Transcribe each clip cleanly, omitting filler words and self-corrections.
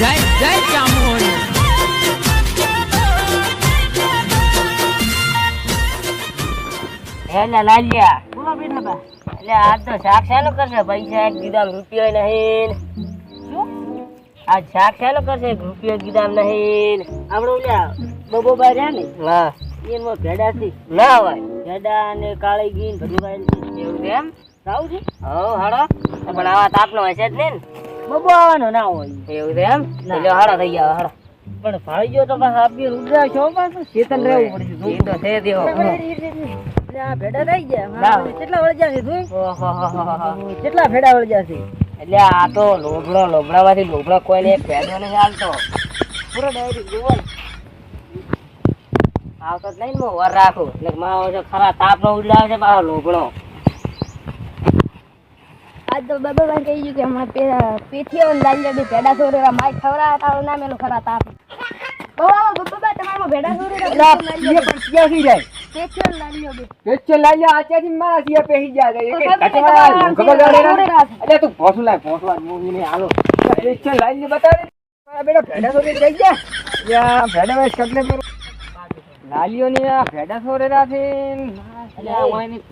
જય જય ચામુંડ એલા લાલ્યા બોલો બેઠા બા એટલે આજ તો શાક શાનો કરશે પૈસા એક ગીદામ રૂપિયો નહીં શું આજ શાક શાનો કરશે રૂપિયો ગીદામ નહીં આપણે ઓલ્યા બબો બાર રહ્યા ને હા એમાં ભેડા થી ના હોય ભેડા ને કાળી ગીન બધું ભાઈ એવું એમ રાવ છે હો હાડો પણ આવા તાપનો હશે જ ને બબો આવવાનો ના હોય એવું એમ એટલે હાડો થઈ ગયા હાડો પણ ભાઈ ગયો તો પાછા આપી રૂપિયા છો પાછું ચેતન રહેવું પડશે એ તો છે દેવો આ ભેડા થઈ ગયા કેટલા વળજ્યા છે તું કેટલા ભેડા વળજ્યા છે એટલે આ તો લોભડામાંથી લોભડા કોઈને એક ભેડો નથી હાલતો પૂરો ડાયરી જોવો આવતો જ નહીં વર રાખું એટલે મારો છે ખરા તાપનો ઉડાવે છે પાછો લોભડો આજ તો બાબા ભાઈ કહી ગયું કે હમણાં પેથીઓ લાલ્યો બે ભેડા સોરેરા માય ખવડા તારો ના મેલો ખરા તાપ બાબા તમારો ભેડા સોરેરા પેથીઓ લાલ્યો બે પેચો લાલ્યા આચાથી મારા સિયા પેહી ગયા એટલે તું ભોસું લાય ભોસવા મૂવીને હાલો પેચો લાલ્યો બતાવે મારા બેટા ભેડા સોરે જઈ ગયા યા ભેડા મે સગલે પર લાલ્યો ની આ ભેડા સોરેરા છે એટલે આ ઓયની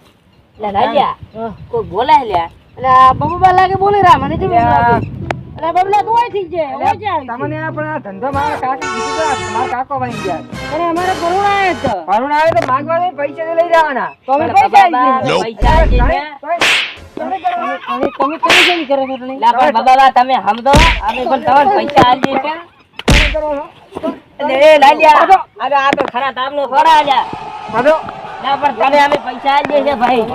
એટલે લાલ્યા કોઈ બોલાય લ્યા એટલે આ બબુબા લાગે બોલી રહ્યા મને જેવું લાગે એટલે બબલા તો થઈ જાય હોય જાય તમને આ પણ આ ધંધો મારા કાકા કીધું તો મારા કાકો વાઈ ગયા અરે અમારે કરુણા આવે તો કરુણા આવે તો માંગવા દે પૈસા લઈ જવાના તો અમે પૈસા આપીએ તમે કેમ કરો છો તમે લા પણ બાબા તમે સમજો અમે પણ તમારે પૈસા આપીએ છે એટલે એ લાલ્યા અરે આ તો ખરા તાપનો ખરા આલ્યા બધો ના પણ તમે અમે પૈસા આપીએ છે ભાઈ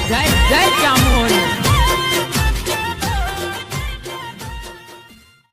જય જય ચામુંડ